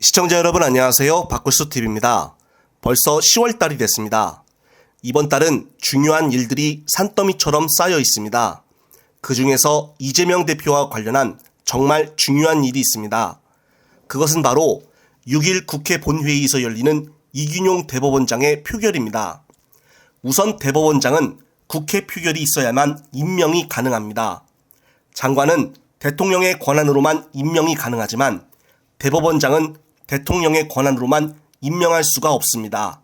시청자 여러분 안녕하세요. 박굴수TV입니다. 벌써 10월달이 됐습니다. 이번 달은 중요한 일들이 산더미처럼 쌓여 있습니다. 그 중에서 이재명 대표와 관련한 정말 중요한 일이 있습니다. 그것은 바로 6일 국회 본회의에서 열리는 이균용 대법원장의 표결입니다. 우선 대법원장은 국회 표결이 있어야만 임명이 가능합니다. 장관은 대통령의 권한으로만 임명이 가능하지만 대법원장은 대통령의 권한으로만 임명할 수가 없습니다.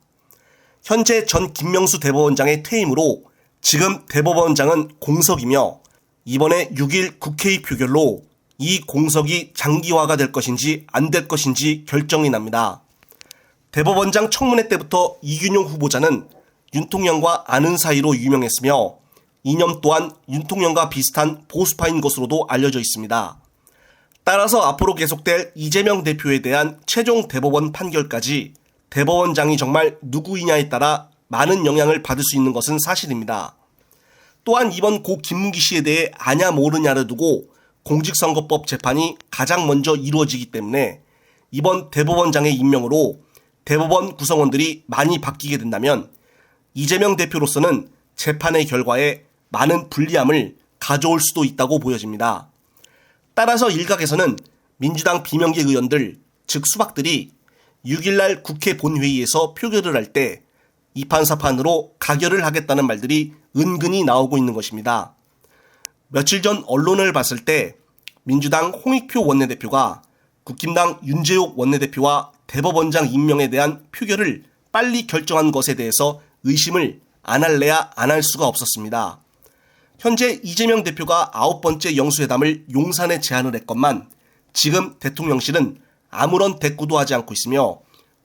현재 전 김명수 대법원장의 퇴임으로 지금 대법원장은 공석이며 이번에 6일 국회의 표결로 이 공석이 장기화가 될 것인지 안 될 것인지 결정이 납니다. 대법원장 청문회 때부터 이균용 후보자는 윤통령과 아는 사이로 유명했으며 이념 또한 윤통령과 비슷한 보수파인 것으로도 알려져 있습니다. 따라서 앞으로 계속될 이재명 대표에 대한 최종 대법원 판결까지 대법원장이 정말 누구이냐에 따라 많은 영향을 받을 수 있는 것은 사실입니다. 또한 이번 고 김문기 씨에 대해 아냐 모르냐를 두고 공직선거법 재판이 가장 먼저 이루어지기 때문에 이번 대법원장의 임명으로 대법원 구성원들이 많이 바뀌게 된다면 이재명 대표로서는 재판의 결과에 많은 불리함을 가져올 수도 있다고 보여집니다. 따라서 일각에서는 민주당 비명계 의원들, 즉 수박들이 6일날 국회 본회의에서 표결을 할 때 이판사판으로 가결을 하겠다는 말들이 은근히 나오고 있는 것입니다. 며칠 전 언론을 봤을 때 민주당 홍익표 원내대표가 국힘당 윤재욱 원내대표와 대법원장 임명에 대한 표결을 빨리 결정한 것에 대해서 의심을 안 할래야 안 할 수가 없었습니다. 현재 이재명 대표가 9번째 영수회담을 용산에 제안을 했건만 지금 대통령실은 아무런 대꾸도 하지 않고 있으며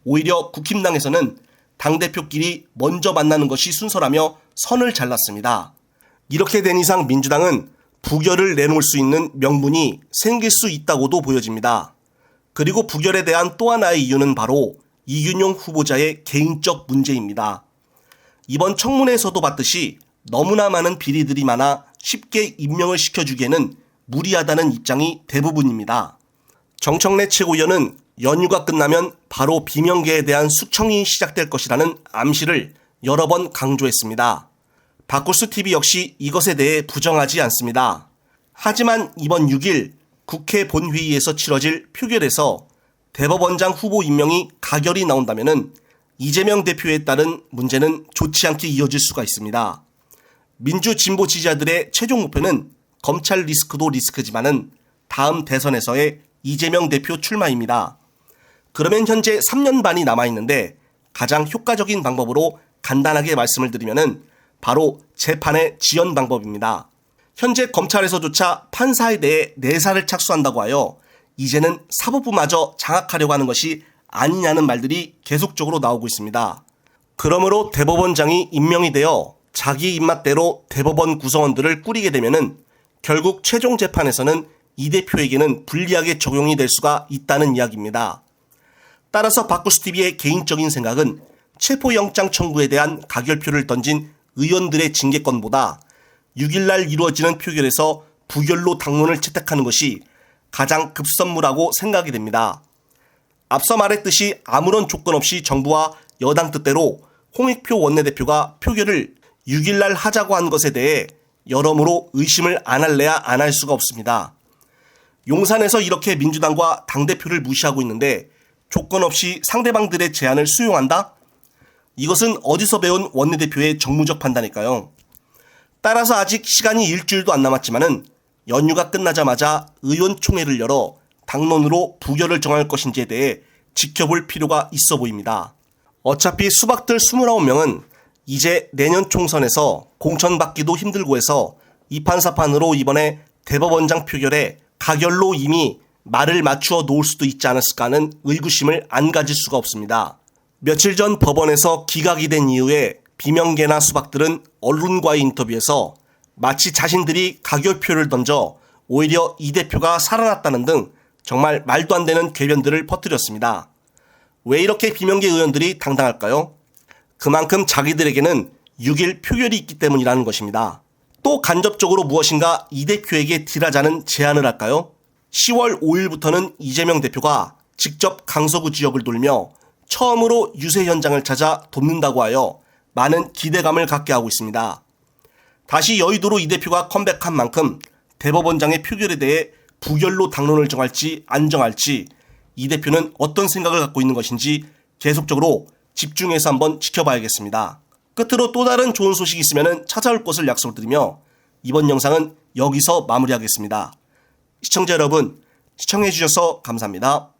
오히려 국힘당에서는 당대표끼리 먼저 만나는 것이 순서라며 선을 잘랐습니다. 이렇게 된 이상 민주당은 부결을 내놓을 수 있는 명분이 생길 수 있다고도 보여집니다. 그리고 부결에 대한 또 하나의 이유는 바로 이균용 후보자의 개인적 문제입니다. 이번 청문회에서도 봤듯이 너무나 많은 비리들이 많아 쉽게 임명을 시켜주기에는 무리하다는 입장이 대부분입니다. 정청래 최고위원은 연휴가 끝나면 바로 비명계에 대한 숙청이 시작될 것이라는 암시를 여러 번 강조했습니다. 박굴수TV 역시 이것에 대해 부정하지 않습니다. 하지만 이번 6일 국회 본회의에서 치러질 표결에서 대법원장 후보 임명이 가결이 나온다면 이재명 대표에 따른 문제는 좋지 않게 이어질 수가 있습니다. 민주 진보 지지자들의 최종 목표는 검찰 리스크도 리스크지만은 다음 대선에서의 이재명 대표 출마입니다. 그러면 현재 3년 반이 남아있는데 가장 효과적인 방법으로 간단하게 말씀을 드리면은 바로 재판의 지연 방법입니다. 현재 검찰에서조차 판사에 대해 내사를 착수한다고 하여 이제는 사법부마저 장악하려고 하는 것이 아니냐는 말들이 계속적으로 나오고 있습니다. 그러므로 대법원장이 임명이 되어 자기 입맛대로 대법원 구성원들을 꾸리게 되면은 결국 최종 재판에서는 이 대표에게는 불리하게 적용이 될 수가 있다는 이야기입니다. 따라서 박굴수TV의 개인적인 생각은 체포영장 청구에 대한 가결표를 던진 의원들의 징계권보다 6일날 이루어지는 표결에서 부결로 당론을 채택하는 것이 가장 급선무라고 생각이 됩니다. 앞서 말했듯이 아무런 조건 없이 정부와 여당 뜻대로 홍익표 원내대표가 표결을 6일날 하자고 한 것에 대해 여러모로 의심을 안 할래야 안 할 수가 없습니다. 용산에서 이렇게 민주당과 당대표를 무시하고 있는데 조건 없이 상대방들의 제안을 수용한다? 이것은 어디서 배운 원내대표의 정무적 판단일까요? 따라서 아직 시간이 일주일도 안 남았지만은 연휴가 끝나자마자 의원총회를 열어 당론으로 부결을 정할 것인지에 대해 지켜볼 필요가 있어 보입니다. 어차피 수박들 29명은 이제 내년 총선에서 공천받기도 힘들고 해서 이판사판으로 이번에 대법원장 표결에 가결로 이미 말을 맞추어 놓을 수도 있지 않았을까 하는 의구심을 안 가질 수가 없습니다. 며칠 전 법원에서 기각이 된 이후에 비명계나 수박들은 언론과의 인터뷰에서 마치 자신들이 가결표를 던져 오히려 이 대표가 살아났다는 등 정말 말도 안 되는 궤변들을 퍼뜨렸습니다. 왜 이렇게 비명계 의원들이 당당할까요? 그만큼 자기들에게는 6일 표결이 있기 때문이라는 것입니다. 또 간접적으로 무엇인가 이 대표에게 딜하자는 제안을 할까요? 10월 5일부터는 이재명 대표가 직접 강서구 지역을 돌며 처음으로 유세 현장을 찾아 돕는다고 하여 많은 기대감을 갖게 하고 있습니다. 다시 여의도로 이 대표가 컴백한 만큼 대법원장의 표결에 대해 부결로 당론을 정할지 안 정할지 이 대표는 어떤 생각을 갖고 있는 것인지 계속적으로 집중해서 한번 지켜봐야겠습니다. 끝으로 또 다른 좋은 소식이 있으면 찾아올 것을 약속드리며 이번 영상은 여기서 마무리하겠습니다. 시청자 여러분, 시청해주셔서 감사합니다.